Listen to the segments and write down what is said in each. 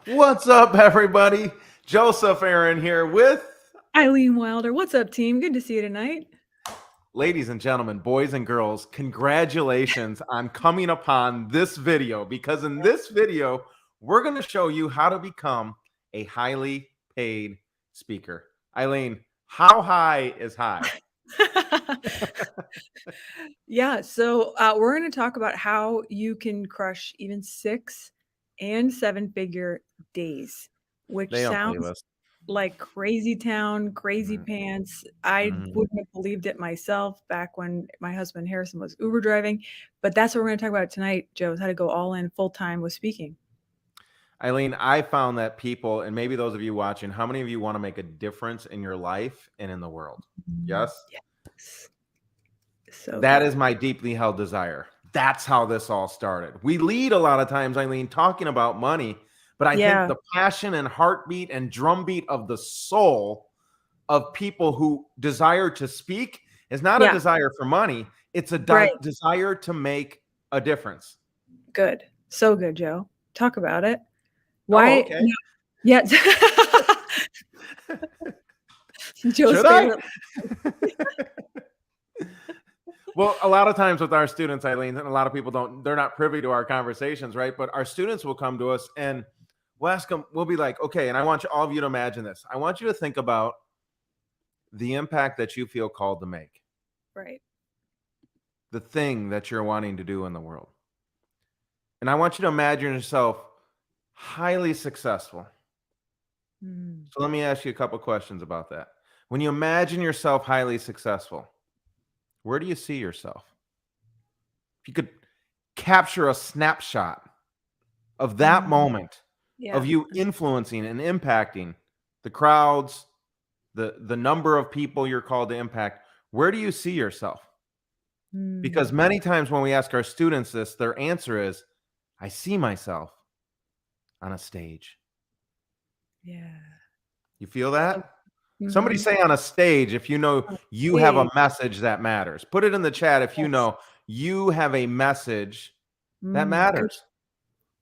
What's up, everybody? Joseph Aaron here with, Eileen Wilder. What's up, team? Good to see you tonight. ladies and gentlemen, boys and girls, congratulations on coming upon this video, because in this video, we're going to show you how to become a highly paid speaker. Eileen, how high is high? Yeah, so we're going to talk about how you can crush even 6 and 7-figure days, which They don't believe sounds us. like crazy town, crazy Mhm. pants. I Mhm. wouldn't have believed it myself back when my husband Harrison was Uber driving. But that's what we're going to talk about tonight, Joe, is how to go all in full time with speaking. Eileen, I found that people, and maybe those of you watching, how many of you want to make a difference in your life and in the world? Yes? Yes. So That is good. my deeply held desire. That's how this all started. We lead a lot of times, Eileen, talking about money, but I think Yeah. the passion and heartbeat and drumbeat of the soul of people who desire to speak is not a Yeah. desire for money. It's a Right. desire to make a difference. Good. So good, Joe. Talk about it. Oh, Why? okay. Yeah. Joe's Should I? favorite. Well, a lot of times with our students, Eileen, and a lot of people they're not privy to our conversations, right? But our students will come to us and we'll ask them, we'll be like, okay, and I want all of you to imagine this. I want you to think about the impact that you feel called to make, Right. the thing that you're wanting to do in the world. And I want you to imagine yourself highly successful. Mm. So let me ask you a couple questions about that. When you imagine yourself highly successful, where do you see yourself? If you could capture a snapshot of that moment Yeah. of you influencing and impacting the crowds, the number of people you're called to impact, where do you see yourself? Because Mm. many times when we ask our students this, their answer is, I see myself on a stage. Yeah. You feel that? Somebody Mm-hmm. say on a stage if you know you have a Hey. message that matters. Put it in the chat if you Yes. know you have a message that And matters.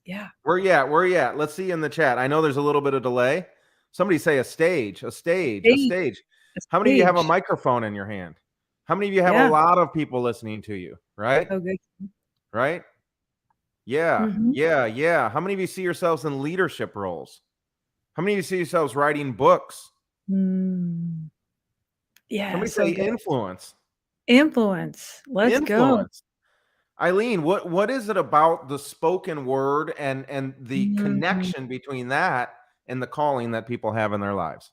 yeah. Where you at? Where you at? Let's see in the chat. I know there's a little bit of delay. Somebody say a stage, a stage, a Stage. stage. A How many of you have a stage. microphone in your hand? How many of you have a Yeah. lot of people listening to you? Right? So good. Right? Yeah. Mm-hmm. Yeah. Yeah. How many of you see yourselves in leadership roles? How many of you see yourselves writing books? Mm. Yeah. Somebody So say good. influence. Influence. Let's go. Influence. Eileen, what is it about the spoken word and the Mhm. connection between that and the calling that people have in their lives?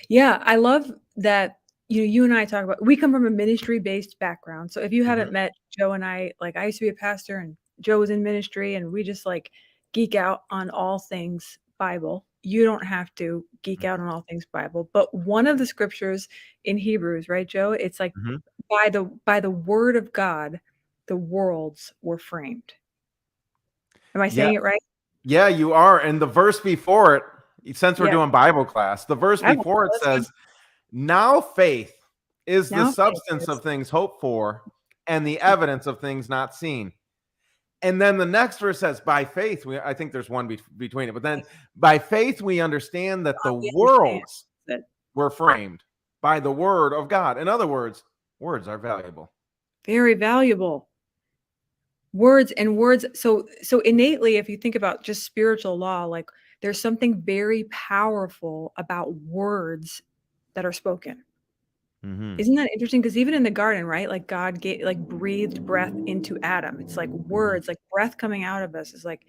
Yeah, I love that you and I talk about we come from a ministry-based background. So if you haven't Mhm. met Joe and I, like I used to be a pastor and Joe was in ministry and we just like geek out on all things Bible. You don't have to geek out on all things Bible, but one of the scriptures in Hebrews, right, Joe? It's like Mhm. by the word of God, the worlds were framed. Am I Yeah, saying it right? yeah, you are. And the verse before it, since we're Yeah. doing Bible class, the verse before it Let's go. says, "Now faith is the Now faith substance is. of things hoped for and the evidence of things not seen." And then the next verse says, "By faith, I think there's one between it, but then by faith we understand that the We understand worlds that were framed by the word of God." In other words, words are valuable. very valuable. Words, so innately, if you think about just spiritual law, like there's something very powerful about words that are spoken. Mhm. Isn't that interesting? Because even in the garden, right? Like God gave, like breathed breath into Adam. It's like Mhm. words, like breath coming out of us is like,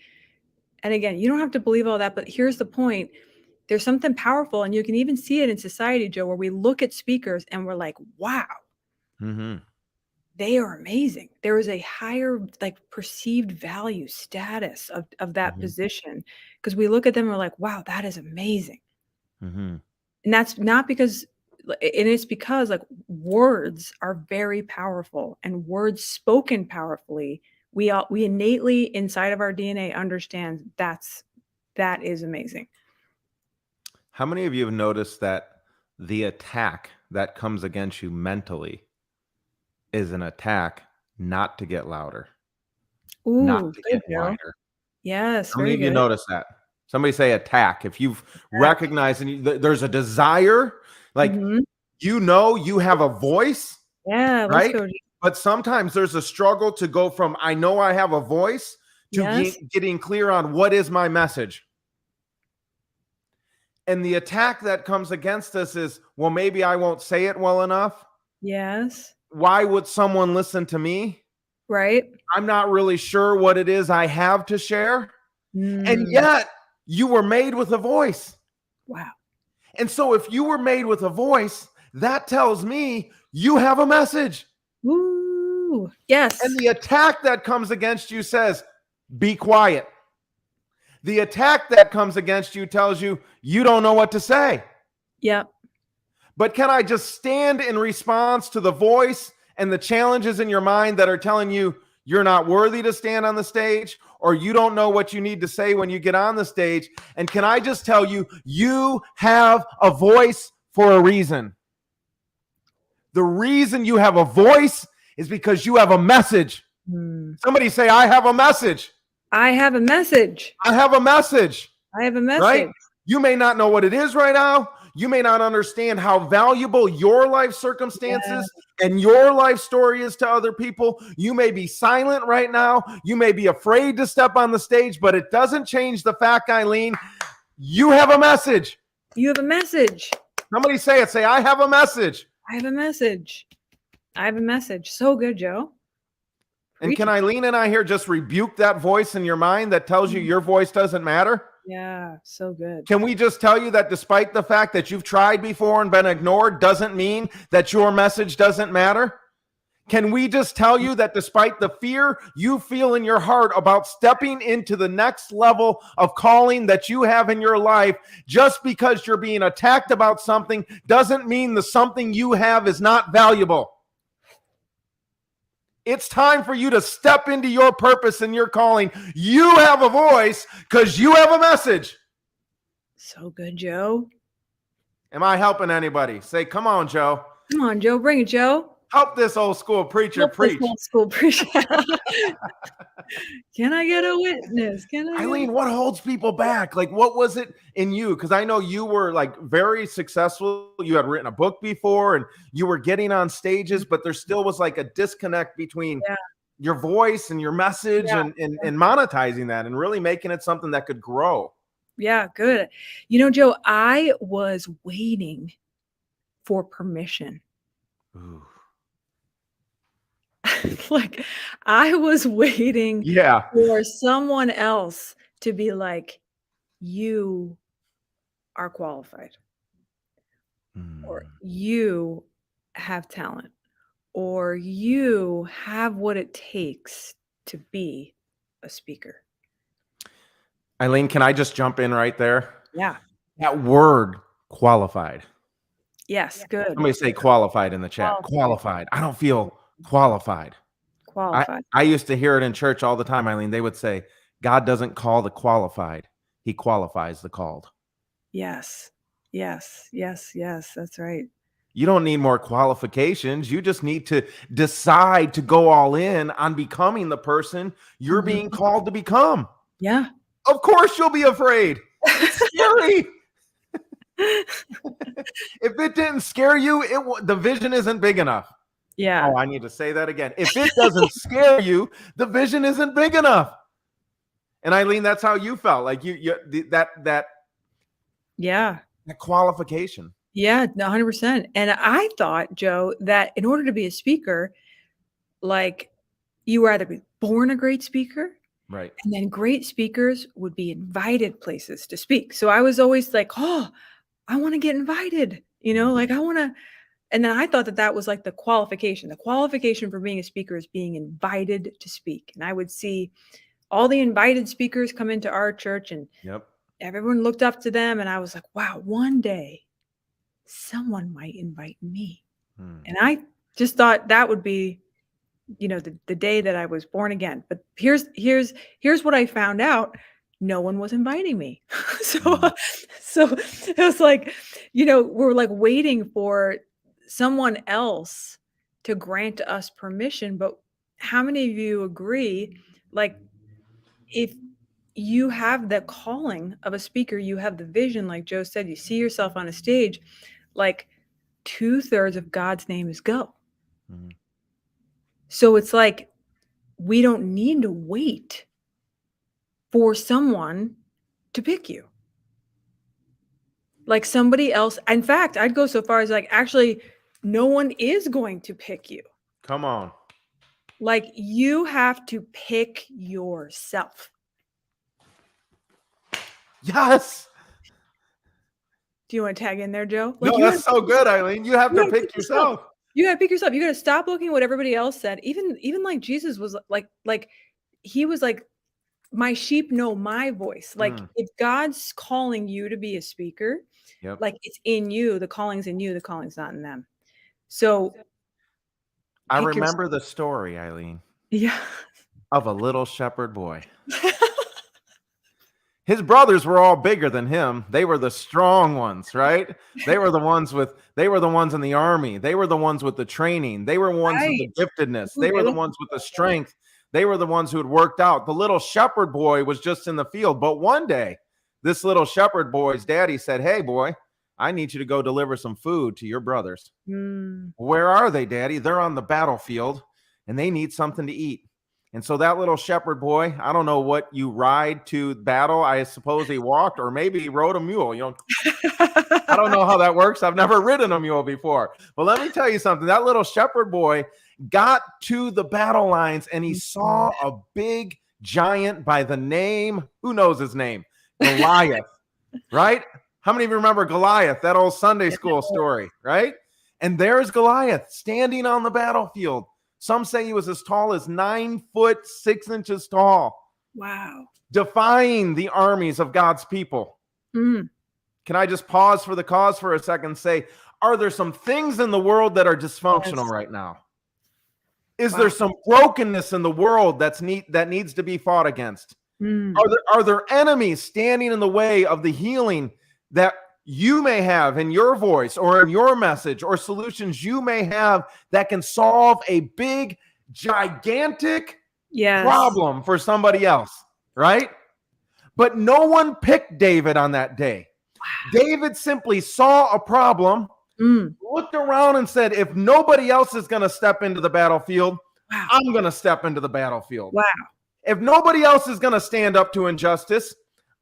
and again, you don't have to believe all that, but here's the point. There's something powerful, and you can even see it in society, Joe, where we look at speakers and we're like, wow, Mhm. they are amazing. There is a higher, like, perceived value, status of that Mhm. position because we look at them and we're like, "Wow, that is amazing." Mhm. And that's not because and it's because, like, words are very powerful, and words spoken powerfully, we innately inside of our DNA understand that is amazing. How many of you have noticed that the attack that comes against you mentally is an attack not to get louder, not Ooh, to good, get Joe. wider? Yes, How many very of you good. notice that? Somebody say attack. If you've recognized and there's a desire, like you know you have a voice, Yeah, let's right? go. But sometimes there's a struggle to go from I know I have a voice to Yes. getting clear on what is my message. And the attack that comes against us is, well, maybe I won't say it well enough. Yes. Why would someone listen to me? Right. I'm not really sure what it is I have to share. And Mm. yet you were made with a voice. Wow. And so if you were made with a voice, that tells me you have a message. Woo. Yes. And the attack that comes against you says, be quiet. The attack that comes against you tells you you don't know what to say. Yep. But can I just stand in response to the voice and the challenges in your mind that are telling you you're not worthy to stand on the stage, or you don't know what you need to say when you get on the stage? And can I just tell you, you have a voice for a reason. The reason you have a voice is because you have a message. Somebody say, I have a message. I have a message. I have a message. I have a message. Right? You may not know what it is right now. You may not understand how valuable your life circumstances and your life story is to other people. You may be silent right now. You may be afraid to step on the stage, but it doesn't change the fact, Eileen, you have a message. You have a message. Somebody say it. Say, I have a message. I have a message. I have a message. So good, Joe. And can Eileen and I here just rebuke that voice in your mind that tells you your voice doesn't matter? Yeah, so good. Can we just tell you that despite the fact that you've tried before and been ignored doesn't mean that your message doesn't matter? Can we just tell you that despite the fear you feel in your heart about stepping into the next level of calling that you have in your life, just because you're being attacked about something doesn't mean the something you have is not valuable? It's time for you to step into your purpose and your calling. You have a voice because you have a message. So good, Joe. Am I helping anybody? Say, come on, Joe. Come on, Joe. Bring it, Joe. Help this old school preacher preach. Old school preacher. Can I get a witness? Can I? Eileen, what holds people back? Like, what was it in you? Because I know you were like very successful. You had written a book before and you were getting on stages, but there still was like a disconnect between your voice and your message and monetizing that and really making it something that could grow. Yeah, good. You know, Joe, I was waiting for permission. Ooh. Like, I was waiting for someone else to be like, you are qualified, or you have talent, or you have what it takes to be a speaker. Eileen, can I just jump in right there? Yeah. That word, qualified. Yes, good. Somebody say qualified in the chat. Qualified. I don't feel qualified. Qualified. I used to hear it in church all the time, Eileen. They would say, God doesn't call the qualified. He qualifies the called. Yes. Yes. Yes. Yes. That's right. You don't need more qualifications. You just need to decide to go all in on becoming the person you're being called to become. Yeah. Of course you'll be afraid. It's scary. If it didn't scare you, the vision isn't big enough. Yeah. Oh, I need to say that again. If it doesn't scare you, the vision isn't big enough. And Eileen, that's how you felt. Like that qualification. Yeah, 100%. And I thought, Joe, that in order to be a speaker, like, you were either be born a great speaker, right? And then great speakers would be invited places to speak. So I was always like, oh, I want to get invited, like I want to. And then I thought that was like the qualification. The qualification for being a speaker is being invited to speak. And I would see all the invited speakers come into our church and everyone looked up to them. And I was like, wow, one day someone might invite me. And I just thought that would be, the day that I was born again. But here's what I found out. No one was inviting me. So it was like, we're like waiting for someone else to grant us permission. But how many of you agree, like, if you have the calling of a speaker. You have the vision, like Joe said. You see yourself on a stage, like 2/3 of God's name is go. Mhm. So it's like we don't need to wait for someone to pick you. Like somebody else. In fact, I'd go so far as like actually no one is going to pick you. Come on. Like you have to pick yourself. Yes. Do you want to tag in there, Joe? No, Like that's so good, Eileen. You have you to gotta pick pick yourself. yourself. You gotta pick yourself. You gotta stop looking at what everybody else said. Even like Jesus was like he was like, my sheep know my voice. Like if God's calling you to be a speaker, Yep. like it's in you, the calling's in you, the calling's not in them. So I pick yourself. remember the story, Eileen, Yeah. of a little shepherd boy. His brothers were all bigger than him. They were the strong ones, right? They were the ones in the army. They were the ones with the training. They were ones with the giftedness. They were the ones with the strength. They were the ones who had worked out. The little shepherd boy was just in the field. But one day, this little shepherd boy's daddy said, "Hey, boy, I need you to go deliver some food to your brothers." "Where are they, Daddy?" "They're on the battlefield and they need something to eat." And so that little shepherd boy, I don't know what you ride to battle. I suppose he walked, or maybe he rode a mule. I don't know how that works. I've never ridden a mule before. But let me tell you something. That little shepherd boy got to the battle lines and he saw a big giant by the name, who knows his name? Goliath, right? How many of you remember Goliath, that old Sunday school story, right? And there's Goliath standing on the battlefield. Some say he was as tall as 9'6" tall. Wow. Defying the armies of God's people. Can I just pause for the cause for a second and say, are there some things in the world that are dysfunctional right now? Is there some brokenness in the world that needs to be fought against? Are there enemies standing in the way of the healing that you may have in your voice or in your message, or solutions you may have that can solve a big, gigantic problem for somebody else, right? But no one picked David on that day. David simply saw a problem, looked around and said, if nobody else is going to step into the battlefield, I'm going to step into the battlefield. If nobody else is going to stand up to injustice,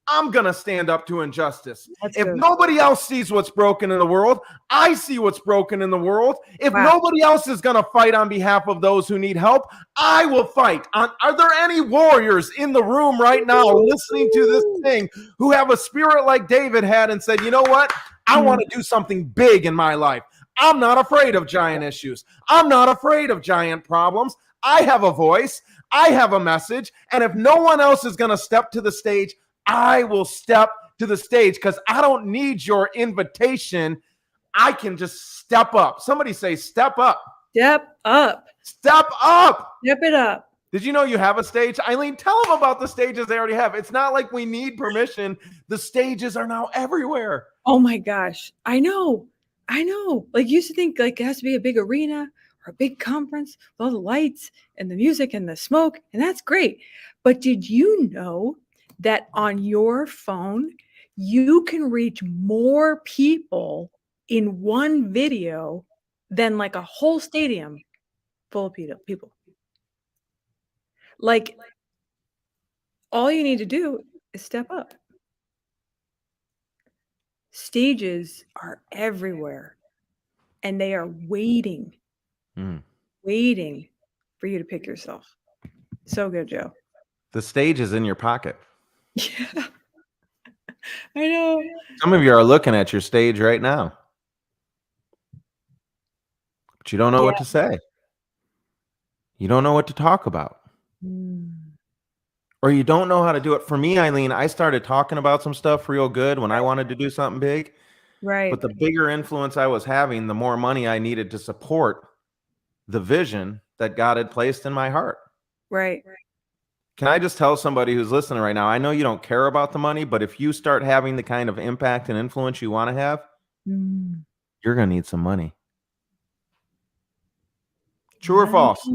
I'm going to stand up to injustice. If nobody else sees what's broken in the world, I see what's broken in the world. If nobody else is going to fight on behalf of those who need help, I will fight. Are there any warriors in the room right now listening to this thing who have a spirit like David had and said, you know what? I want to do something big in my life. I'm not afraid of giant issues. I'm not afraid of giant problems. I have a voice. I have a message. And if no one else is going to step to the stage, I will step to the stage because I don't need your invitation. I can just step up. Somebody say, step up. Step up. Step up. Step it up. Did you know you have a stage? Eileen, tell them about the stages they already have. It's not like we need permission. The stages are now everywhere. Oh my gosh. I know. Like you used to think like it has to be a big arena or a big conference with all the lights and the music and the smoke. And that's great. But did you know that on your phone, you can reach more people in one video than like a whole stadium full of people? Like, all you need to do is step up. Stages are everywhere, and they are waiting for you to pick yourself. So good, Joe. The stage is in your pocket. Yeah. I know. Some of you are looking at your stage right now, but you don't know what to say. You don't know what to talk about. Or you don't know how to do it. For me, Eileen, I started talking about some stuff real good when I wanted to do something big. Right. But the bigger influence I was having, the more money I needed to support the vision that God had placed in my heart. Right. Can I just tell somebody who's listening right now, I know you don't care about the money, but if you start having the kind of impact and influence you want to have, you're going to need some money. True or false?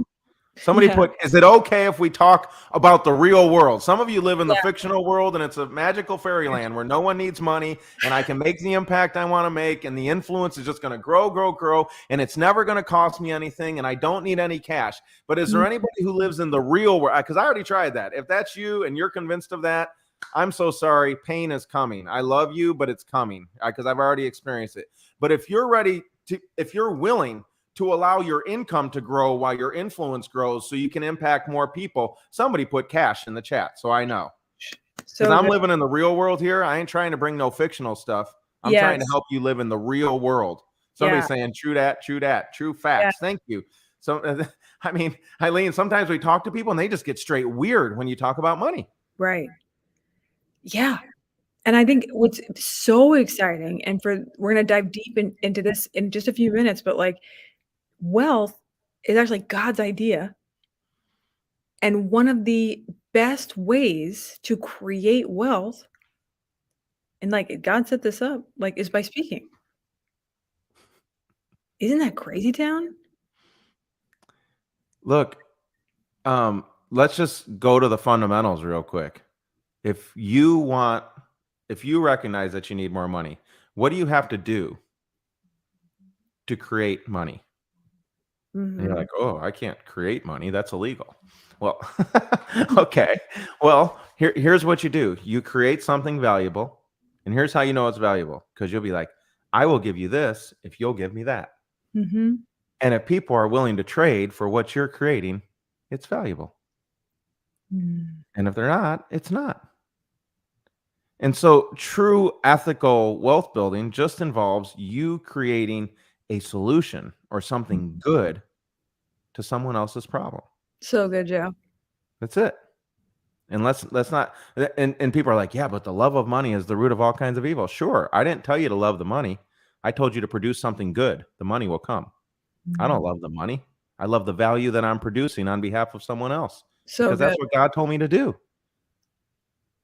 Somebody Yeah. put, is it okay if we talk about the real world? Some of you live in the Yeah. fictional world and it's a magical fairyland where no one needs money and I can make the impact I want to make and the influence is just going to grow, grow, grow, and it's never going to cost me anything and I don't need any cash. But is there anybody who lives in the real world? Because I already tried that. If that's you and you're convinced of that, I'm so sorry. Pain is coming. I love you, but it's coming because I've already experienced it. But if you're ready to, if you're willing to allow your income to grow while your influence grows so you can impact more people, somebody put cash in the chat so I know. Because So I'm good. living in the real world here. I ain't trying to bring no fictional stuff. I'm trying to Yes. help you live in the real world. Somebody's Yeah. saying true that, true that, true Yeah. facts. Thank you. So, I mean, Eileen, sometimes we talk to people and they just get straight weird when you talk about money. Right. Yeah. And I think what's so exciting, and we're gonna dive deep into this in just a few minutes, but like wealth is actually God's idea. And one of the best ways to create wealth, and like God set this up, like is by speaking. Isn't that crazy town? Look, let's just go to the fundamentals real quick. If you recognize that you need more money, what do you have to do to create money? And you're like, oh, I can't create money. That's illegal. Well, okay. Well, here's what you do. You create something valuable. And here's how you know it's valuable. Because you'll be like, I will give you this if you'll give me that. Mm-hmm. And if people are willing to trade for what you're creating, it's valuable. Mm. And if they're not, it's not. And so true ethical wealth building just involves you creating a solution or something good to someone else's problem. So good, Joe. That's it. And let's not, and people are like, yeah, but the love of money is the root of all kinds of evil. Sure. I didn't tell you to love the money. I told you to produce something good. The money will come. I don't love the money. I love the value that I'm producing on behalf of someone else So because good. that's what God told me to do.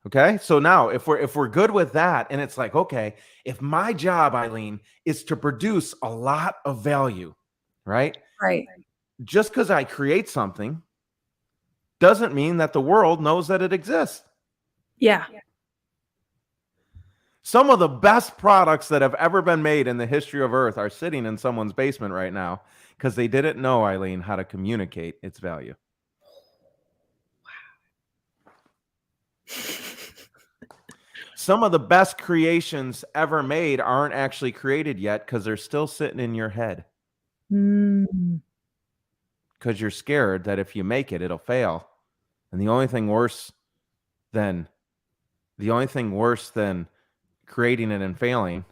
Okay. So now if we're good with that, and it's like, okay, if my job, Eileen, is to produce a lot of value, right? Right. Just because I create something doesn't mean that the world knows that it exists. Yeah. Some of the best products that have ever been made in the history of Earth are sitting in someone's basement right now because they didn't know, Eileen, how to communicate its value. Some of the best creations ever made aren't actually created yet because they're still sitting in your head. Because you're scared that if you make it, it'll fail. And the only thing worse than creating it and failing,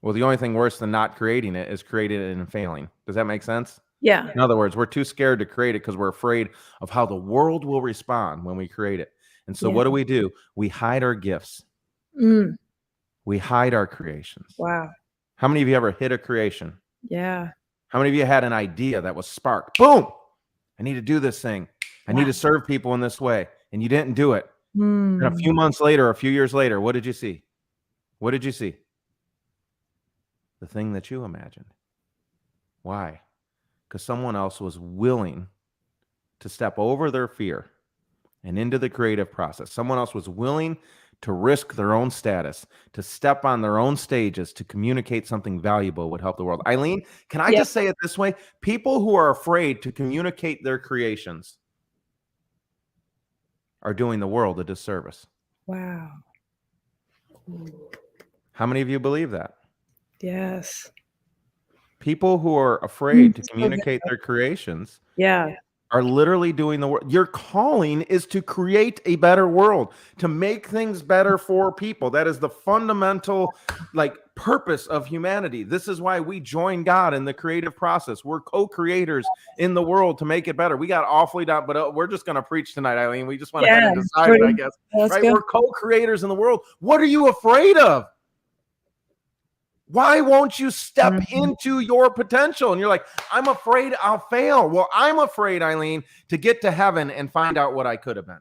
well, the only thing worse than not creating it is creating it and failing. Does that make sense? Yeah. In other words, we're too scared to create it because we're afraid of how the world will respond when we create it. And so Yeah. what do? We hide our gifts. Mm. We hide our creations. Wow. How many of you ever hid a creation? Yeah. How many of you had an idea that was sparked? Boom! I need to do this thing. I need to serve people in this way. And you didn't do it. And a few months later, a few years later, what did you see? What did you see? The thing that you imagined. Why? Because someone else was willing to step over their fear and into the creative process. Someone else was willing to risk their own status, to step on their own stages, to communicate something valuable would help the world. Eileen, can I just say it this way? People who are afraid to communicate their creations are doing the world a disservice. Wow. How many of you believe that? Yes. People who are afraid to communicate their creations Yeah. are literally doing the work. Your calling is to create a better world, to make things better for people. That is the fundamental purpose of humanity. This is why we join God in the creative process. We're co-creators in the world to make it better. We got awfully down, but we're just going to preach tonight, Eileen. We just went ahead and decided, I guess. Right? We're co-creators in the world. What are you afraid of? Why won't you step into your potential? And you're like, I'm afraid I'll fail. Well, I'm afraid, Eileen, to get to heaven and find out what I could have been.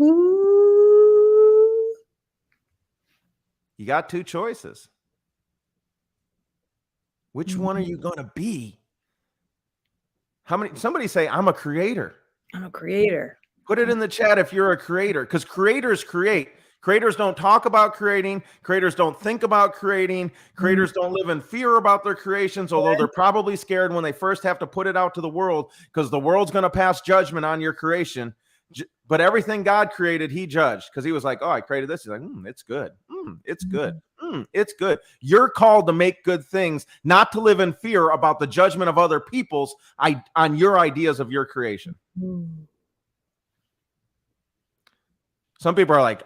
Ooh. You got two choices. Which one are you going to be? Somebody say, I'm a creator. I'm a creator. Put it in the chat if you're a creator, because creators create. Creators don't talk about creating. Creators don't think about creating. Creators don't live in fear about their creations, although they're probably scared when they first have to put it out to the world, because the world's going to pass judgment on your creation. But everything God created, he judged, because he was like, oh, I created this. He's like, it's good. It's good. It's good. You're called to make good things, not to live in fear about the judgment of other people's on your ideas of your creation. Some people are like,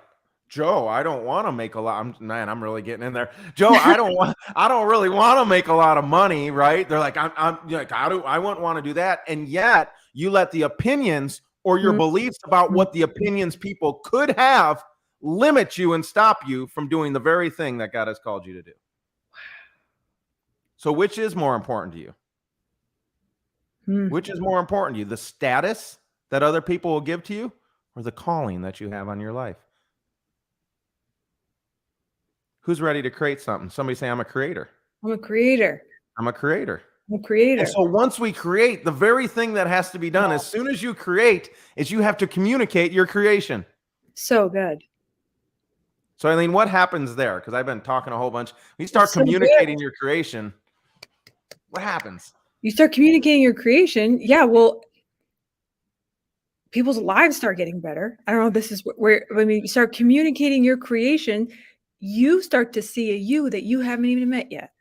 Joe, I don't want to make a lot. I'm really getting in there. Joe, I don't really want to make a lot of money, right? They're like, I'm like, I wouldn't want to do that. And yet you let the opinions or your beliefs about what the opinions people could have limit you and stop you from doing the very thing that God has called you to do. So which is more important to you? Which is more important to you? The status that other people will give to you, or the calling that you have on your life? Who's ready to create something? Somebody say, I'm a creator. I'm a creator. I'm a creator. I'm a creator. And so once we create, the very thing that has to be done as soon as you create is you have to communicate your creation. So good. So Eileen, what happens there? Because I've been talking a whole bunch. When you start communicating your creation, what happens? You start communicating your creation. Yeah, well, people's lives start getting better. I don't know if this is where, I mean, you start communicating your creation, you start to see a you that you haven't even met yet.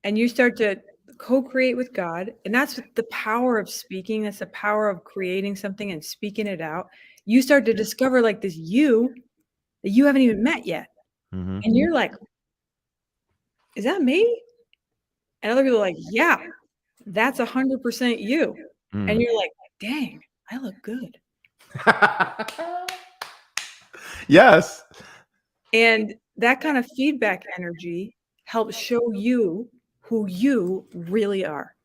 And you start to co-create with God. And that's the power of speaking. That's the power of creating something and speaking it out. You start to discover like this you that you haven't even met yet. And you're like, is that me? And other people are like, yeah, that's 100% you. And you're like, dang, I look good. Yes. And that kind of feedback energy helps show you who you really are.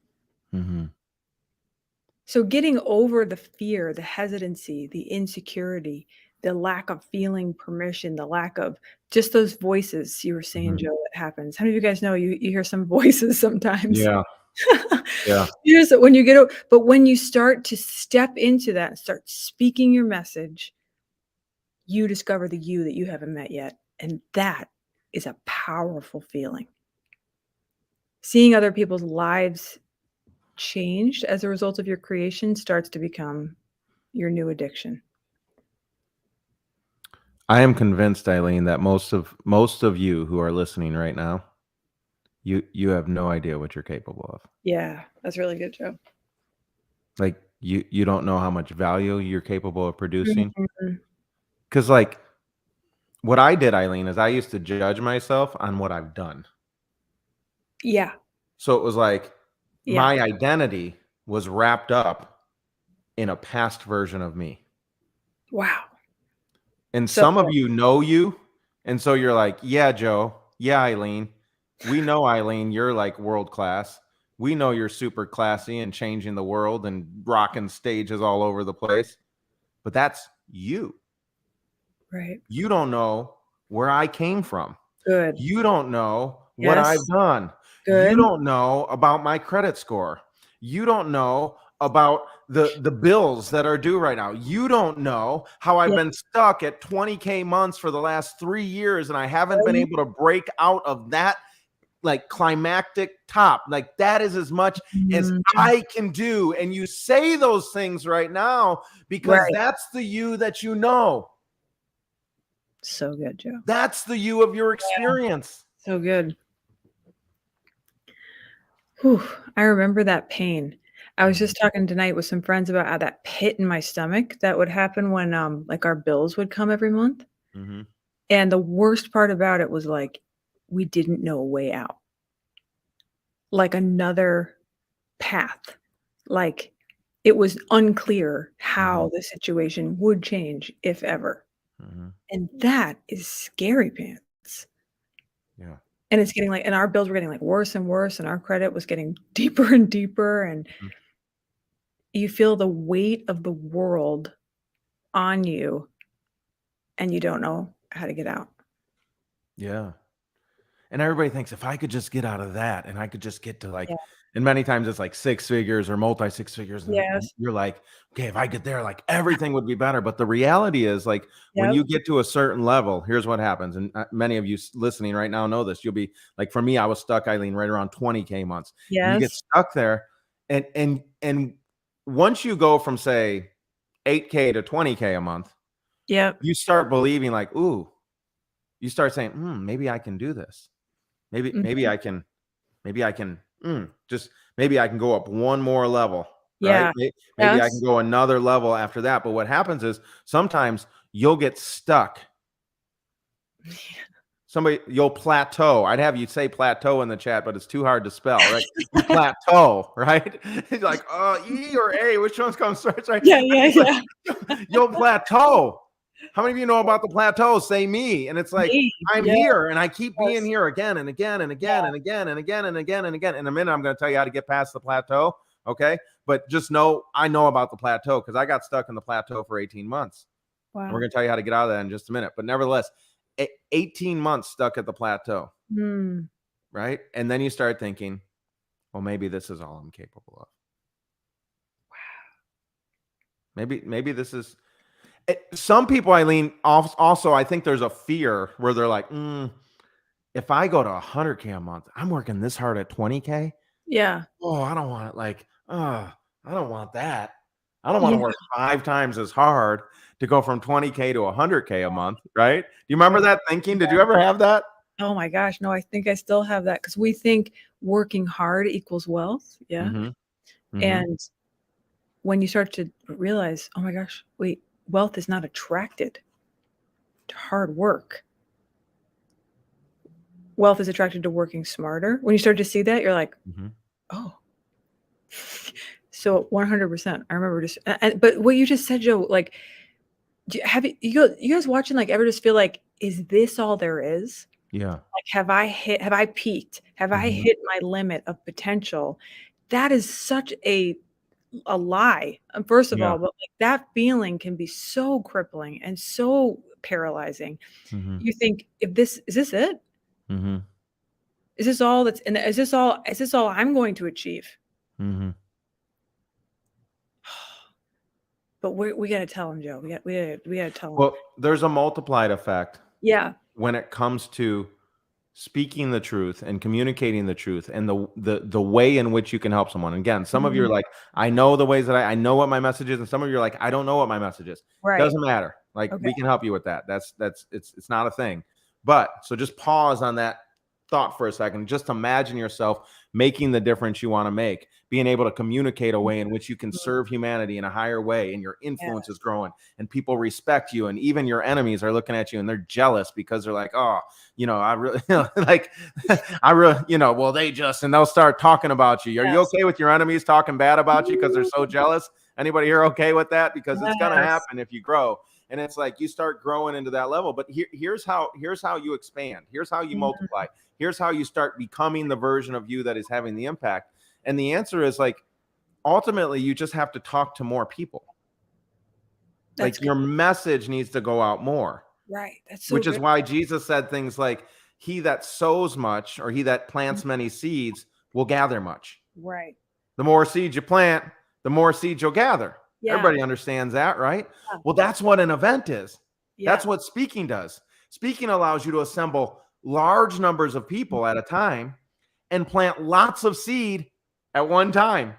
So getting over the fear, the hesitancy, the insecurity, the lack of feeling permission, the lack of just those voices you were saying, Joe, that happens. How many of you guys know you hear some voices sometimes? Yeah. Yeah. When you get, but when you start to step into that and start speaking your message, you discover the you that you haven't met yet. And that is a powerful feeling. Seeing other people's lives changed as a result of your creation starts to become your new addiction. I am convinced, Eileen, that most of you who are listening right now, you have no idea what you're capable of. Yeah, that's really good, Joe. Like you don't know how much value you're capable of producing. Because like what I did, Eileen, is I used to judge myself on what I've done. Yeah. So it was like my identity was wrapped up in a past version of me. Wow. And some of you know you. And so you're like, yeah, Joe. Yeah, Eileen. We know, Eileen, you're like world class. We know you're super classy and changing the world and rocking stages all over the place. But that's you. Right. You don't know where I came from. Good. You don't know what I've done. Good. You don't know about my credit score. You don't know about the bills that are due right now. You don't know how I've been stuck at 20K months for the last 3 years, and I haven't been able to break out of that like climactic top. Like that is as much as I can do. And you say those things right now because that's the you that you know. So good, Joe. That's the you of your experience. So good. Whew, I remember that pain. I was just talking tonight with some friends about how that pit in my stomach that would happen when like our bills would come every month. And the worst part about it was like we didn't know a way out. Like another path. Like it was unclear how the situation would change, if ever. And that is scary pants. Yeah. And it's getting like, and our bills were getting like worse and worse, and our credit was getting deeper and deeper. And you feel the weight of the world on you, and you don't know how to get out. Yeah. And everybody thinks if I could just get out of that and I could just get to like, Yeah. and many times it's like 6 figures or multi 6 figures. And Yes. you're like, okay, if I get there, like everything would be better. But the reality is like when Yep. you get to a certain level, here's what happens. And many of you listening right now know this. You'll be like, for me, I was stuck, Eileen, right around 20K months. And you get Yes. stuck there. And once you go from say 8K to 20K a month, Yep. you start believing like, ooh, you start saying, maybe I can do this. Maybe Mhm. I can, just maybe I can go up one more level, right? Yeah. Maybe I can Yes. go another level after that. But what happens is sometimes you'll get stuck. You'll plateau. I'd have you say plateau in the chat, but it's too hard to spell, right? You plateau, right? It's like, E or A, which one's coming first, right? Yeah, yeah, yeah. You'll plateau. How many of you know about the plateau? Say me. And it's like, Me. I'm Yes. here and I keep being here again and again and again and again and again and again and again. In a minute, I'm going to tell you how to get past the plateau. Okay. But just know, I know about the plateau because I got stuck in the plateau for 18 months. Wow. And we're going to tell you how to get out of that in just a minute. But nevertheless, 18 months stuck at the plateau. Right. And then you start thinking, well, maybe this is all I'm capable of. Wow. Maybe this is. Some people, Eileen, also, I think there's a fear where they're like, if I go to 100K a month, I'm working this hard at 20K. Yeah. Oh, I don't want it. Like, I don't want that. I don't want to work 5 times as hard to go from 20K to 100K a month, right? Do you remember that thinking? Did you ever have that? Oh my gosh, no, I think I still have that because we think working hard equals wealth. Yeah. And when you start to realize, oh my gosh, wait, wealth is not attracted to hard work. Wealth is attracted to working smarter. When you start to see that, you're like, oh. So 100%. I remember just, but what you just said, Joe, like, you guys watching, like, ever just feel like, is this all there is? Yeah. Like, have I peaked? Have I hit my limit of potential? That is such a lie. First of all, but like that feeling can be so crippling and so paralyzing. You think, is this it? Is this all that's and is this all I'm going to achieve? But we got to tell him, Joe. We got to tell him. Well, there's a multiplied effect. Yeah. When it comes to speaking the truth and communicating the truth and the way in which you can help someone. Again, some of you are like, I know the ways that I know what my message is, and some of you are like, I don't know what my message is. Right. Doesn't matter. Like, we can help you with that. It's not a thing. But so just pause on that thought for a second. Just imagine yourself making the difference you want to make, being able to communicate a way in which you can serve humanity in a higher way, and your influence is growing and people respect you, and even your enemies are looking at you and they're jealous because they're like, oh, I really like, well, and they'll start talking about you. Are you okay with your enemies talking bad about you because they're so jealous? Anybody here okay with that? Because it's going to happen if you grow. And it's like you start growing into that level. But here's how you expand. Here's how you multiply. Here's how you start becoming the version of you that is having the impact. And the answer is, like, ultimately, you just have to talk to more people. Like, your message needs to go out more. Right. That's so which is why Jesus said things like, he that sows much or he that plants many seeds will gather much. Right. The more seeds you plant, the more seeds you'll gather. Yeah. Everybody understands that, right? Yeah. Well, that's what an event is. Yeah. That's what speaking does. Speaking allows you to assemble large numbers of people at a time and plant lots of seed at one time.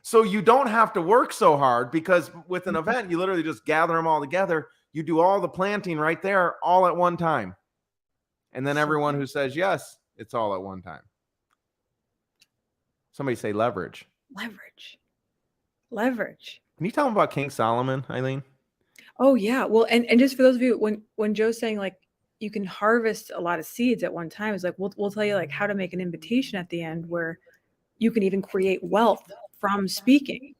So you don't have to work so hard, because with an event, you literally just gather them all together. You do all the planting right there, all at one time. And then everyone who says yes, it's all at one time. Somebody say leverage. Leverage. Can you tell them about King Solomon, Eileen? Oh, yeah. Well, and just for those of you, when Joe's saying, like, you can harvest a lot of seeds at one time, it's like, we'll tell you, like, how to make an invitation at the end where you can even create wealth from speaking.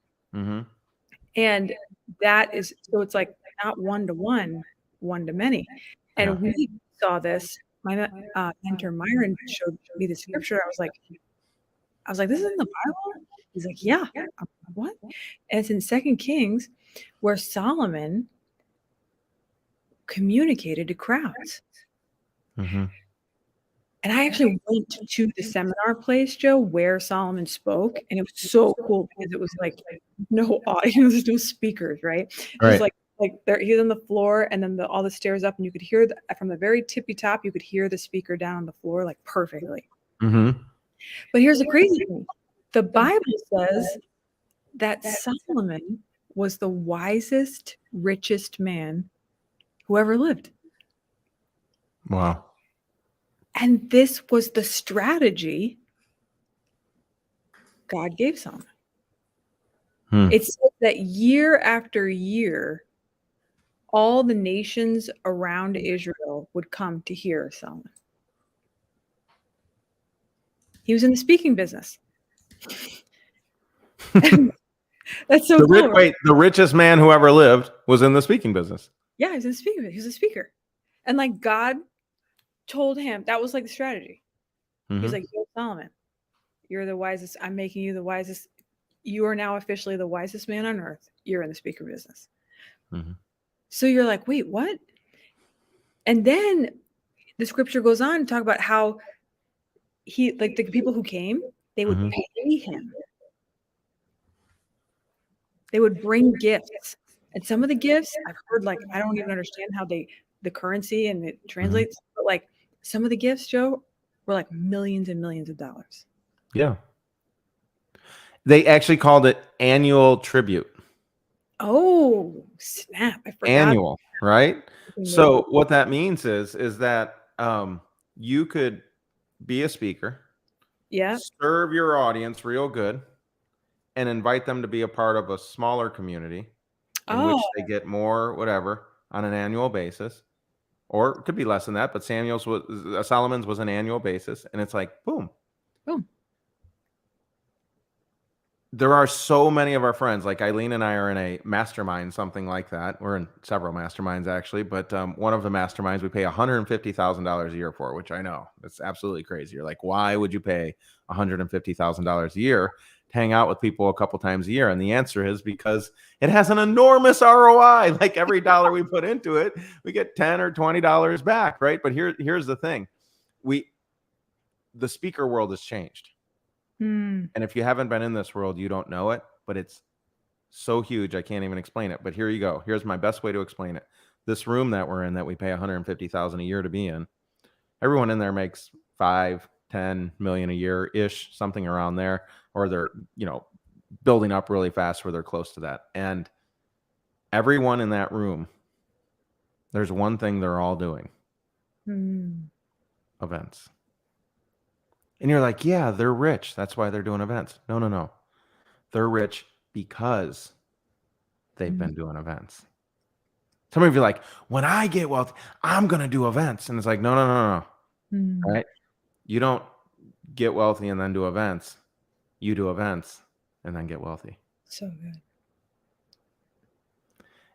And that is, so it's like not one-to-one, one-to-many. And we saw this. My mentor Myron showed me the scripture. I was like, this is in the Bible? He's like, yeah. What? And it's in 2 Kings, where Solomon communicated to crowds. And I actually went to the seminar place, Joe, where Solomon spoke, and it was so cool because it was like no audience, there's no speakers, right? Just Right. like there, he's on the floor, and then all the stairs up, and you could hear from the very tippy top, you could hear the speaker down on the floor like perfectly. Mm-hmm. But here's the crazy thing: the Bible says that Solomon was the wisest, richest man who ever lived. Wow. And this was the strategy God gave Solomon. It says that year after year, all the nations around Israel would come to hear Solomon. He was in the speaking business. That's so cool. Wait, the richest man who ever lived was in the speaking business. Yeah, he was in the speaking business. He was a speaker. And like God told him, that was like the strategy. Mm-hmm. He's like, yo, Solomon, you're the wisest. I'm making you the wisest. You are now officially the wisest man on earth. You're in the speaker business. Mm-hmm. So you're like, wait, what? And then the scripture goes on to talk about how he, like the people who came, they would pay him. They would bring gifts. And some of the gifts I've heard, like, I don't even understand how the currency and it translates, but like some of the gifts, Joe, were like millions and millions of dollars. Yeah. They actually called it annual tribute. Oh, snap. I forgot. Annual, right? So what that means is that you could be a speaker, serve your audience real good, and invite them to be a part of a smaller community in which they get more whatever on an annual basis, or it could be less than that, but Solomon's was an annual basis, and it's like boom. There are so many of our friends, like Eileen and I are in a mastermind, something like that. We're in several masterminds actually, but one of the masterminds we pay $150,000 a year for, which I know it's absolutely crazy. You're like, why would you pay $150,000 a year to hang out with people a couple times a year? And the answer is because it has an enormous ROI. Like every dollar we put into it, we get $10 or $20 back, right? But here's the thing. The speaker world has changed. And if you haven't been in this world, you don't know it, but it's so huge. I can't even explain it, but here you go. Here's my best way to explain it. This room that we're in that we pay $150,000 a year to be in, everyone in there makes 5-10 million a year ish, something around there, or they're, building up really fast where they're close to that. And everyone in that room, there's one thing they're all doing. Events. And you're like, yeah, they're rich. That's why they're doing events. No. They're rich because they've been doing events. Some of you are like, when I get wealthy, I'm going to do events. And it's like, no. Right? You don't get wealthy and then do events. You do events and then get wealthy. So good.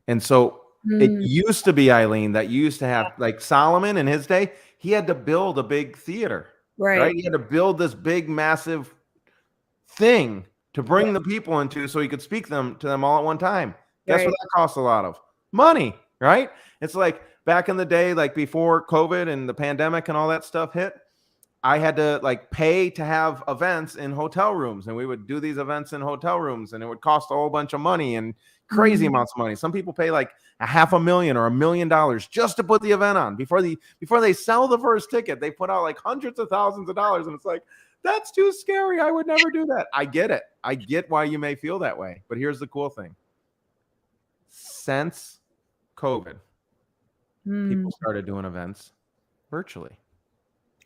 And so it used to be, Eileen, that you used to have, like Solomon in his day, he had to build a big theater. Right? He had to build this big, massive thing to bring the people into so he could speak to them all at one time. Guess what that costs a lot of? Money, right? It's like back in the day, like before COVID and the pandemic and all that stuff hit, I had to like pay to have events in hotel rooms, and we would do these events in hotel rooms, and it would cost a whole bunch of money and crazy amounts of money. Some people pay like $500,000 or $1 million just to put the event on. Before they sell the first ticket, they put out like hundreds of thousands of dollars, and it's like, that's too scary. I would never do that. I get it. I get why you may feel that way. But here's the cool thing. Since COVID, people started doing events virtually.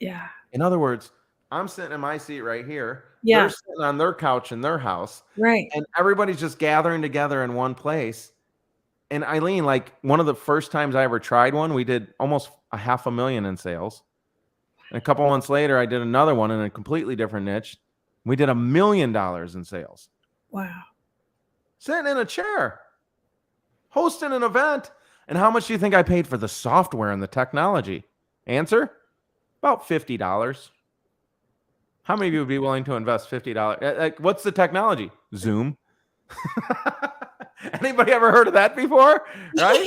Yeah. In other words, I'm sitting in my seat right here. Yeah. They're sitting on their couch in their house. Right. And everybody's just gathering together in one place. And Eileen, like one of the first times I ever tried one, we did almost $500,000 in sales. And a couple months later, I did another one in a completely different niche. We did $1 million in sales. Wow. Sitting in a chair, hosting an event. And how much do you think I paid for the software and the technology? Answer? About $50. How many of you would be willing to invest $50? Like, what's the technology? Zoom. Anybody ever heard of that before? Right?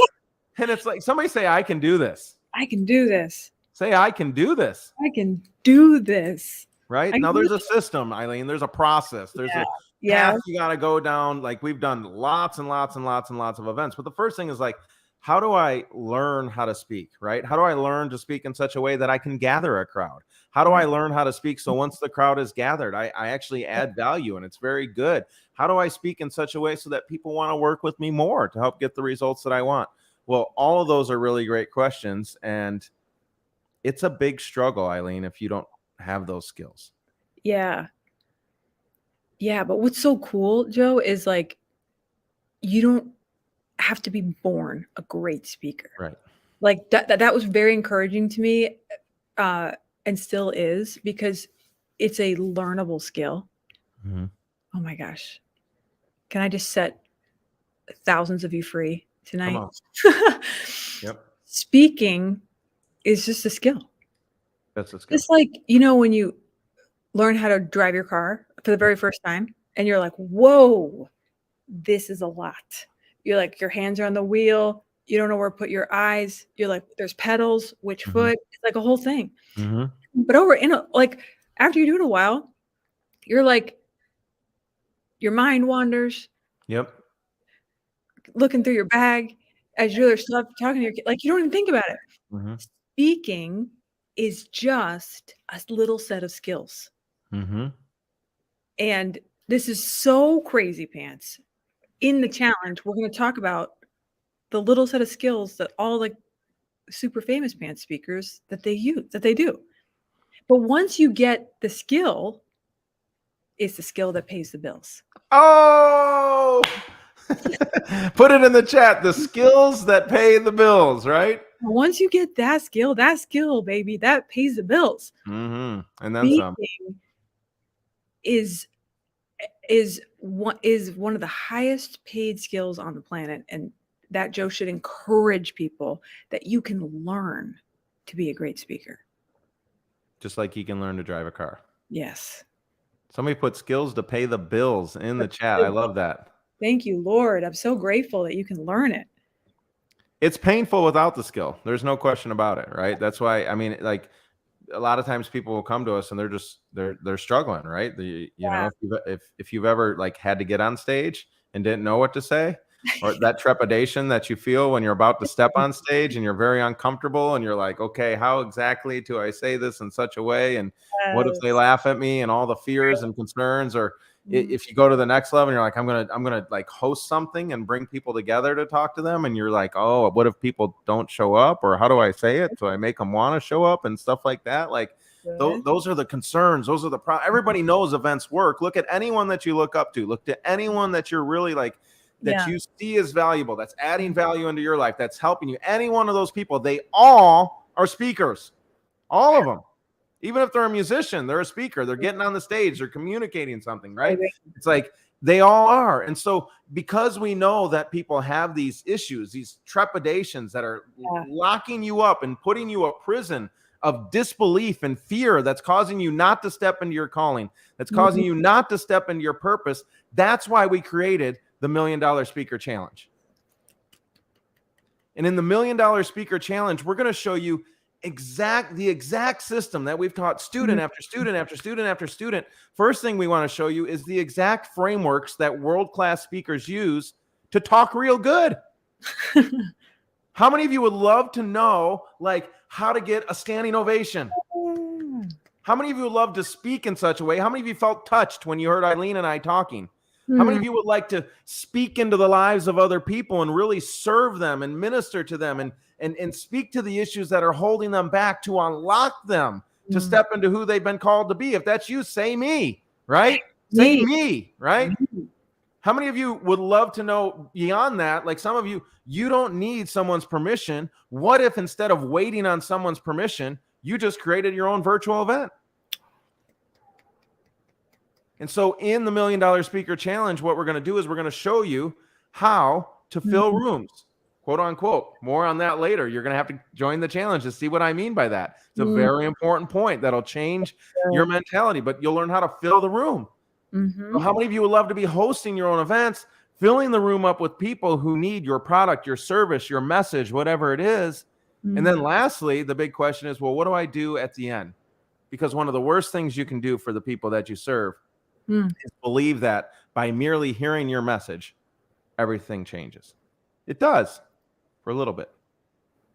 And it's like, somebody say, I can do this. I can do this. Say, I can do this. I can do this. Right? Now there's a system, Eileen. There's a process. There's a path you got to go down. Like we've done lots and lots and lots and lots of events. But the first thing is like, how do I learn how to speak, right? How do I learn to speak in such a way that I can gather a crowd? How do I learn how to speak so once the crowd is gathered, I actually add value and it's very good? How do I speak in such a way so that people want to work with me more to help get the results that I want? Well, all of those are really great questions. And it's a big struggle, Eileen, if you don't have those skills. Yeah. Yeah. But what's so cool, Joe, is like, you don't have to be born a great speaker. Right. Like that was very encouraging to me, and still is, because it's a learnable skill. Mm-hmm. Oh my gosh. Can I just set thousands of you free tonight? Come on. Yep. Speaking is just a skill. That's a skill. It's like, you know, when you learn how to drive your car for the very first time and you're like, whoa, this is a lot. You're like, your hands are on the wheel. You don't know where to put your eyes. You're like, there's pedals, which foot. It's like a whole thing. But after you do it a while, you're like, your mind wanders. Yep. Looking through your bag as you're stuff, talking to your kid. Like, you don't even think about it. Speaking is just a little set of skills. And this is so crazy pants. In the challenge, we're going to talk about the little set of skills that all the super famous pants speakers that they do. But once you get the skill, it's the skill that pays the bills. Oh, put it in the chat. The skills that pay the bills, right? Once you get that skill, baby, that pays the bills. And then some. Is one of the highest paid skills on the planet, and that, Joe, should encourage people that you can learn to be a great speaker. Just like you can learn to drive a car. Yes. Somebody put skills to pay the bills in the chat. I love that. Thank you, Lord. I'm so grateful that you can learn it. It's painful without the skill. There's no question about it, right? That's why, I mean, like, a lot of times people will come to us and they're struggling, right? You know, if you've ever like had to get on stage and didn't know what to say, or that trepidation that you feel when you're about to step on stage and you're very uncomfortable and you're like, okay, how exactly do I say this in such a way? And what if they laugh at me, and all the fears and concerns? Or if you go to the next level and you're like, I'm gonna like host something and bring people together to talk to them, and you're like, oh, what if people don't show up? Or how do I say it? Do I make them want to show up and stuff like that? Like those are the concerns. Those are the everybody knows events work. Look at anyone that you look up to. Look to anyone that you're really like, that you see as valuable, that's adding value into your life, that's helping you. Any one of those people, they all are speakers. All of them. Even if they're a musician, they're a speaker. They're getting on the stage. They're communicating something, right? It's like they all are. And so because we know that people have these issues, these trepidations that are locking you up and putting you a prison of disbelief and fear that's causing you not to step into your calling, that's causing you not to step into your purpose, that's why we created the $1 Million Speaker Challenge. And in the $1 Million Speaker Challenge, we're going to show you the exact system that we've taught student after student after student after student. First thing we want to show you is the exact frameworks that world-class speakers use to talk real good. How many of you would love to know, like, how to get a standing ovation? How many of you would love to speak in such a way? How many of you felt touched when you heard Eileen and I talking? How many of you would like to speak into the lives of other people and really serve them and minister to them and speak to the issues that are holding them back, to unlock them to step into who they've been called to be? If that's you, say me, right? Say me, right? How many of you would love to know beyond that? Like some of you, you don't need someone's permission. What if instead of waiting on someone's permission, you just created your own virtual event? And so in the $1 Million Speaker Challenge, what we're going to do is we're going to show you how to fill rooms, quote unquote. More on that later. You're going to have to join the challenge to see what I mean by that. It's a very important point that'll change your mentality, but you'll learn how to fill the room. So how many of you would love to be hosting your own events, filling the room up with people who need your product, your service, your message, whatever it is, And then lastly, the big question is, well, what do I do at the end? Because one of the worst things you can do for the people that you serve is believe that by merely hearing your message, everything changes. It does for a little bit.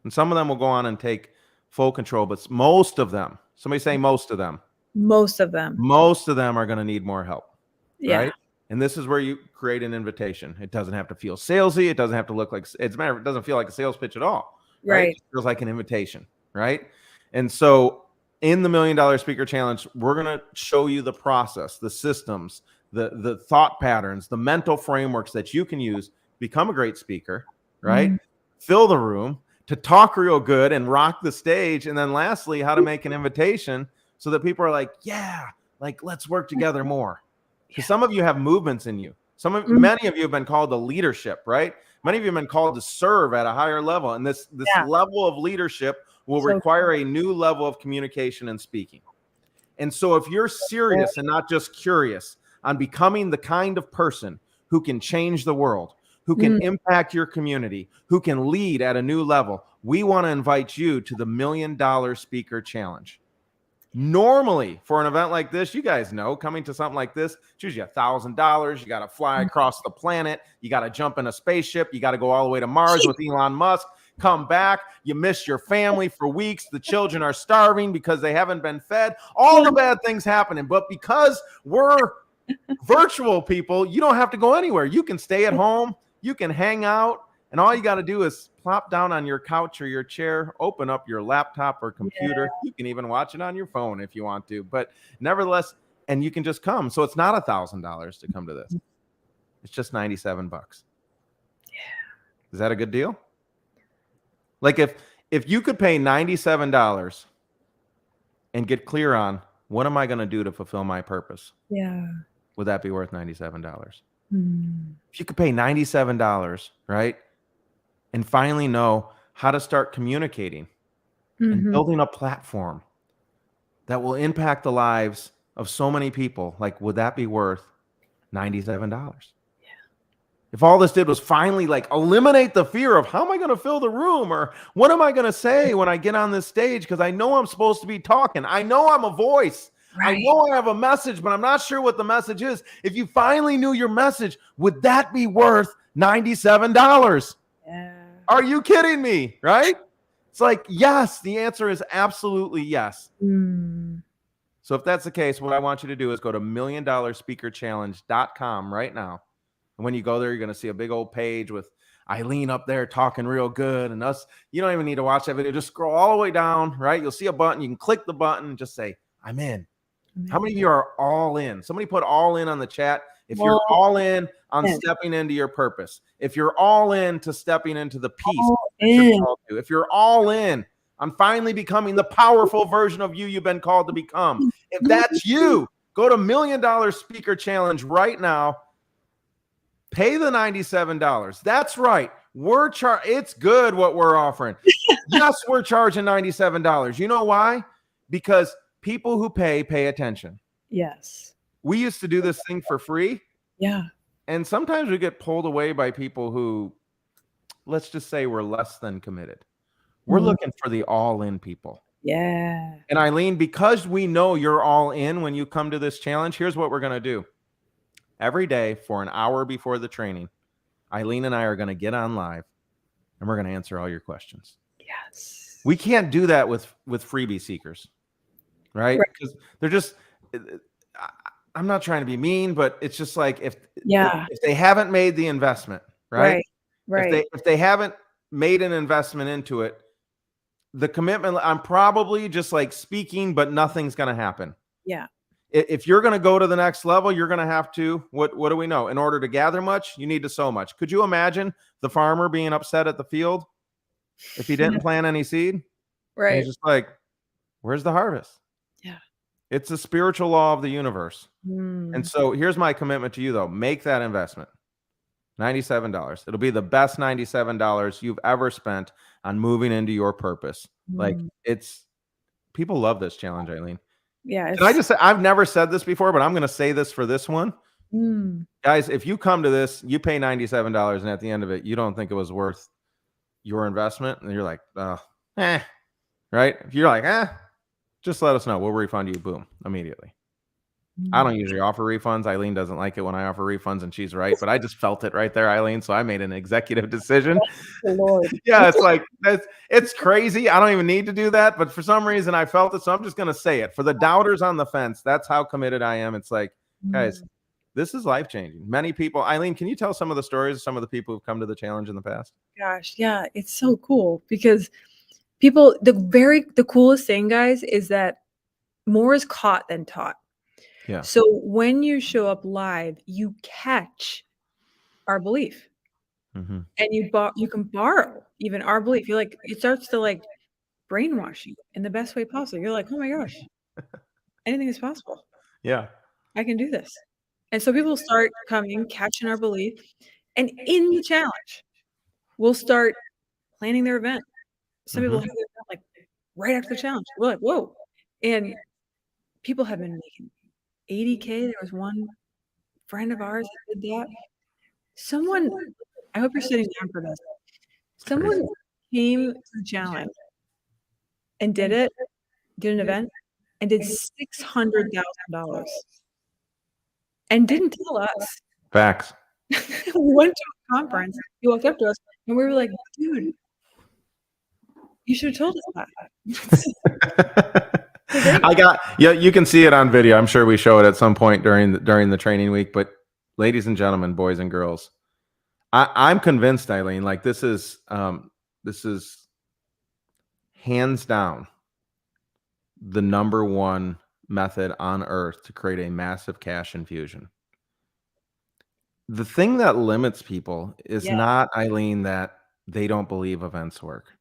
And some of them will go on and take full control, but most of them, somebody say most of them. Most of them. Most of them are going to need more help. Yeah. Right? And this is where you create an invitation. It doesn't have to feel salesy. It doesn't have to look like, it's matter. It doesn't feel like a sales pitch at all. Right? It feels like an invitation. Right? And so in the $1 Million Speaker Challenge, we're going to show you the process, the systems, the thought patterns, the mental frameworks that you can use, become a great speaker, right? Fill the room, to talk real good and rock the stage. And then lastly, how to make an invitation so that people are like, yeah, like let's work together more. Because some of you have movements in you. Many of you have been called to leadership, right? Many of you have been called to serve at a higher level. And this level of leadership will require a new level of communication and speaking. And so if you're serious and not just curious on becoming the kind of person who can change the world, who can impact your community, who can lead at a new level, we want to invite you to the $1 Million Speaker Challenge. Normally, for an event like this, you guys know, coming to something like this, it's usually $1,000. You got to fly across the planet. You got to jump in a spaceship. You got to go all the way to Mars with Elon Musk. Come back. You miss your family for weeks. The children are starving because they haven't been fed. All the bad things happening. But because we're virtual people, you don't have to go anywhere. You can stay at home. You can hang out. And all you got to do is plop down on your couch or your chair, open up your laptop or computer. You can even watch it on your phone if you want to. But nevertheless, and you can just come. So it's not $1,000 to come to this. It's just $97. Yeah. Is that a good deal? Like if you could pay $97 and get clear on what am I going to do to fulfill my purpose? Yeah. Would that be worth $97? If you could pay $97, right? And finally know how to start communicating and building a platform that will impact the lives of so many people. Like, would that be worth $97? Yeah. If all this did was finally like eliminate the fear of how am I going to fill the room or what am I going to say when I get on this stage? Because I know I'm supposed to be talking. I know I'm a voice. Right. I know I have a message, but I'm not sure what the message is. If you finally knew your message, would that be worth $97? Yeah. Are you kidding me? Right? It's like, yes, the answer is absolutely yes. So if that's the case, what I want you to do is go to $1millionspeakerchallenge.com right now. And when you go there, you're going to see a big old page with Eileen up there talking real good and us. You don't even need to watch that video. Just scroll all the way down, right? You'll see a button. You can click the button and just say, I'm in. How many of you are all in? Somebody put all in on the chat. If you're all in on stepping into your purpose, if you're all in to stepping into the peace, if you're all in on finally becoming the powerful version of you you've been called to become, if that's you, go to $1 Million Speaker Challenge right now. Pay the $97. That's right. It's good what we're offering. Yes, we're charging $97. You know why? Because people who pay attention. Yes. We used to do this thing for free. Yeah. And sometimes we get pulled away by people who, let's just say, we're less than committed. We're looking for the all-in people. Yeah. And Eileen, because we know you're all in when you come to this challenge, here's what we're going to do. Every day for an hour before the training, Eileen and I are going to get on live and we're going to answer all your questions. Yes. We can't do that with freebie seekers, right? Because they're just, I'm not trying to be mean, but it's just like if they haven't made the investment, right? If they haven't made an investment into it, the commitment, I'm probably just like speaking, but nothing's going to happen. Yeah. If you're going to go to the next level, you're going to have to, what do we know? In order to gather much, you need to sow much. Could you imagine the farmer being upset at the field if he didn't plant any seed? Right. And he's just like, where's the harvest? Yeah. It's a spiritual law of the universe. And so here's my commitment to you, though. Make that investment. $97. It'll be the best $97 you've ever spent on moving into your purpose. Like people love this challenge, Eileen. Yeah. Can I just say, I've never said this before, but I'm going to say this for this one. Guys, if you come to this, you pay $97 and at the end of it, you don't think it was worth your investment. And you're like, oh, right? If you're like, just let us know. We'll refund you. Boom, immediately. I don't usually offer refunds. Eileen doesn't like it when I offer refunds, and she's right. But I just felt it right there, Eileen. So I made an executive decision. The Lord. Yeah, it's like it's crazy. I don't even need to do that, but for some reason I felt it, so I'm just gonna say it. For the doubters on the fence, that's how committed I am. It's like, guys, this is life changing. Many people. Eileen, can you tell some of the stories of some of the people who've come to the challenge in the past? Gosh, yeah, it's so cool because people, the coolest thing, guys, is that more is caught than taught. Yeah. So when you show up live, you catch our belief, Mm-hmm. and you can borrow even our belief. You're like, it starts to like brainwash you in the best way possible. You're like, oh my gosh, anything is possible. Yeah. I can do this. And so people start coming, catching our belief, and in the challenge, we'll start planning their event. Some people have their event like right after the challenge. We're like, whoa. And people have been making 80K. There was one friend of ours that did that. Someone, I hope you're sitting down for this. Someone came to the challenge and did an event, and did $600,000 and didn't tell us. Facts. We went to a conference. He walked up to us, and we were like, dude, you should have told us that. I got, yeah, you can see it on video. I'm sure we show it at some point during the training week. But ladies and gentlemen, boys and girls, I'm convinced, Eileen, like this is hands down the number one method on earth to create a massive cash infusion. The thing that limits people is not, Eileen, that they don't believe events work,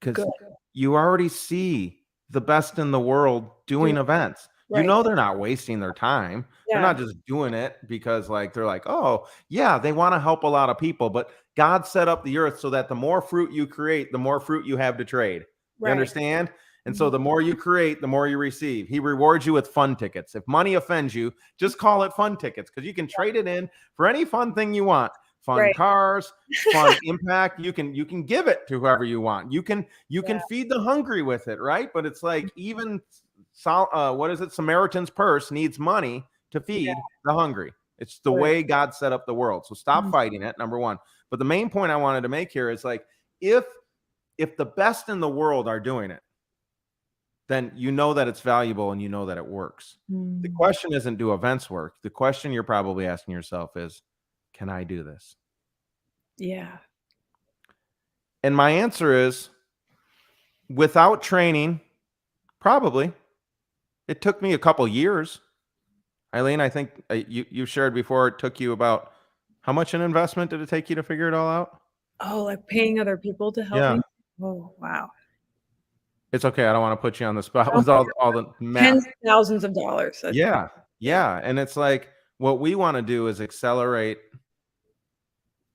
because you already see the best in the world doing events. You know, they're not wasting their time. They're not just doing it because like they're like, oh yeah, they want to help a lot of people, but God set up the earth so that the more fruit you create, the more fruit you have to trade. You understand? And so the more you create, the more you receive. He rewards you with fun tickets. If money offends you, just call it fun tickets, because you can trade it in for any fun thing you want. Fun cars, fun impact. You can give it to whoever you want. You can feed the hungry with it, right? But it's like even what is it? Samaritan's purse needs money to feed the hungry. It's the way God set up the world. So stop fighting it, number one. But the main point I wanted to make here is like, if the best in the world are doing it, then you know that it's valuable and you know that it works. The question isn't, do events work? The question you're probably asking yourself is, can I do this? Yeah. And my answer is, without training, probably. It took me a couple years. Eileen, I think you shared before, it took you about, how much an investment did it take you to figure it all out? Oh, like paying other people to help me? Oh, wow. It's okay. I don't want to put you on the spot with all the math. Tens of thousands of dollars. Yeah. And it's like, what we want to do is accelerate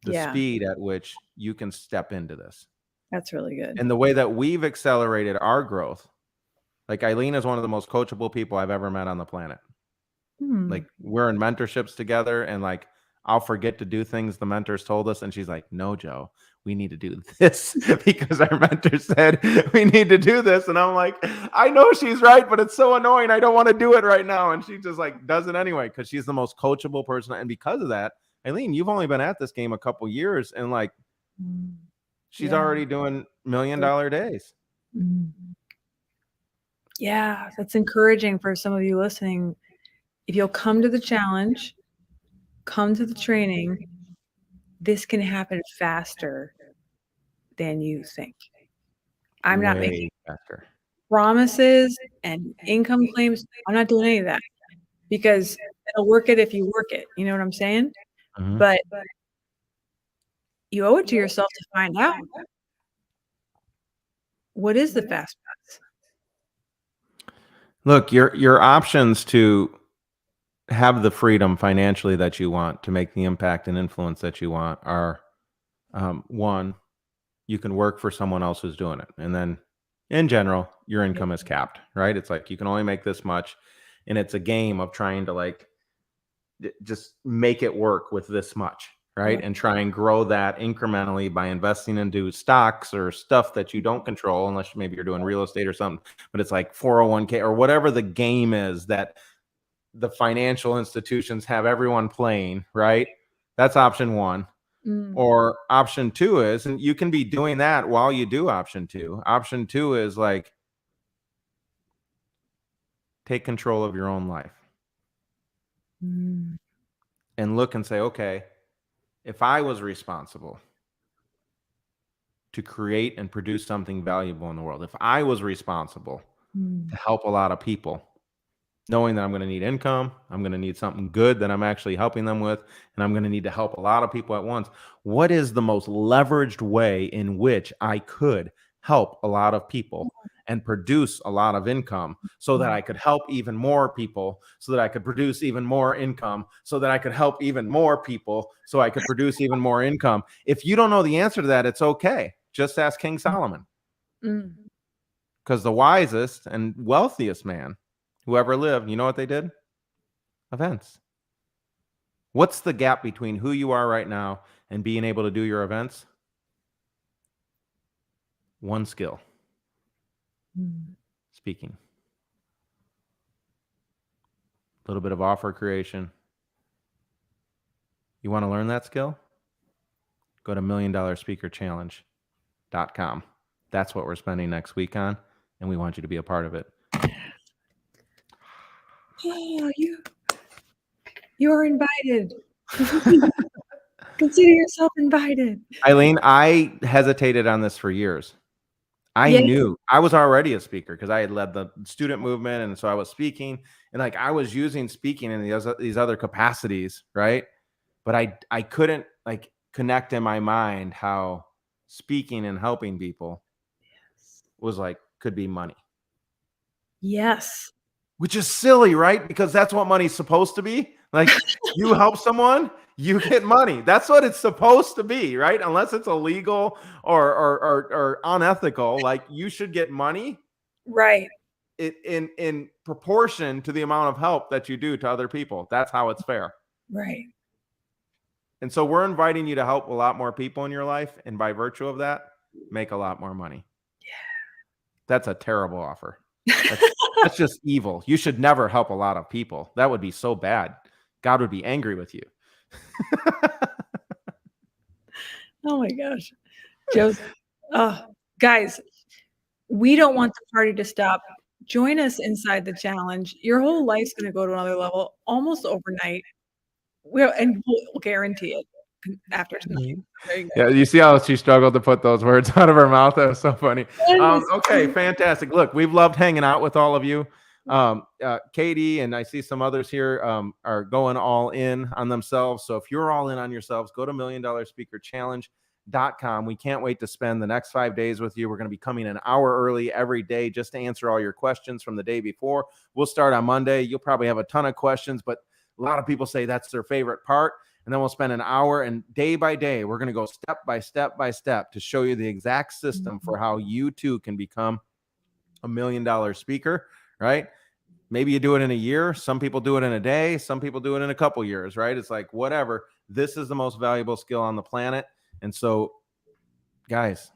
the speed at which you can step into this. That's really good. And the way that we've accelerated our growth, like Eileen is one of the most coachable people I've ever met on the planet. Like, we're in mentorships together, and like, I'll forget to do things the mentors told us, and she's like, no, Joe, we need to do this because our mentor said we need to do this. And I'm like, I know she's right, but it's so annoying. I don't want to do it right now. And she just like does it anyway, because she's the most coachable person. And because of that, Eileen, you've only been at this game a couple years, and like, she's already doing $1 million days. Yeah, that's encouraging for some of you listening. If you'll come to the challenge, come to the training, this can happen faster than you think. I'm not making promises and income claims. I'm not doing any of that, because it'll work it if you work it. You know what I'm saying? But you owe it to yourself to find out, what is the fast path. Look, your options to have the freedom financially that you want, to make the impact and influence that you want, are one, you can work for someone else who's doing it. And then in general, your income is capped, right? It's like, you can only make this much. And it's a game of trying to like just make it work with this much. right? And try and grow that incrementally by investing into stocks or stuff that you don't control, unless maybe you're doing real estate or something, but it's like 401k or whatever the game is that the financial institutions have everyone playing, right? That's option one. Or option two is, and you can be doing that while you do option two. Option two is like, take control of your own life and look and say, okay, if I was responsible to create and produce something valuable in the world, if I was responsible to help a lot of people, knowing that I'm going to need income, I'm going to need something good that I'm actually helping them with, and I'm going to need to help a lot of people at once. What is the most leveraged way in which I could help a lot of people and produce a lot of income so that I could help even more people, so that I could produce even more income, so that I could help even more people, so I could produce even more income? If you don't know the answer to that, it's okay. Just ask King Solomon. Because the wisest and wealthiest man who ever lived, you know what they did? Events. What's the gap between who you are right now and being able to do your events? One skill. Speaking. A little bit of offer creation. You want to learn that skill? Go to $1,000,000speakerchallenge.com. That's what we're spending next week on, and we want you to be a part of it. Oh, you're invited. Consider yourself invited. Eileen, I hesitated on this for years. I knew I was already a speaker because I had led the student movement, and so I was speaking, and like I was using speaking in these other capacities, right? But I couldn't like connect in my mind how speaking and helping people was like could be money. Yes. Which is silly, right? Because that's what money's supposed to be. Like you help someone, you get money. That's what it's supposed to be, right? Unless it's illegal or unethical, like you should get money, right? In proportion to the amount of help that you do to other people. That's how it's fair, right? And so we're inviting you to help a lot more people in your life, and by virtue of that, make a lot more money. Yeah, that's a terrible offer. That's just evil. You should never help a lot of people. That would be so bad. God would be angry with you. Oh my gosh. Joseph. Guys, we don't want the party to stop. Join us inside the challenge. Your whole life's going to go to another level almost overnight. We'll guarantee it after tonight. Yeah, you see how she struggled to put those words out of her mouth? That was so funny. Okay, fantastic. Look, we've loved hanging out with all of you. Katie and I see some others here are going all in on themselves. So if you're all in on yourselves, go to $1,000,000speakerchallenge.com. We can't wait to spend the next 5 days with you. We're going to be coming an hour early every day just to answer all your questions from the day before. We'll start on Monday. You'll probably have a ton of questions, but a lot of people say that's their favorite part. And then we'll spend an hour, and day by day, we're going to go step by step by step to show you the exact system for how you too can become $1 million speaker, right? Maybe you do it in a year. Some people do it in a day. Some people do it in a couple years, right? It's like, whatever. This is the most valuable skill on the planet. And so, guys,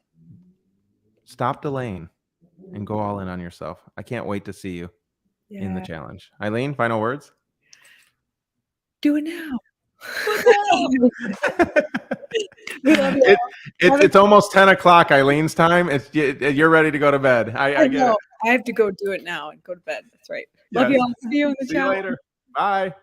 stop delaying and go all in on yourself. I can't wait to see you in the challenge. Eileen, final words? Do it now. It's almost 10 o'clock Eileen's time. You're ready to go to bed. I get it. I have to go do it now and go to bed. That's right. Yes. Love you all. See you in the See you later. Bye.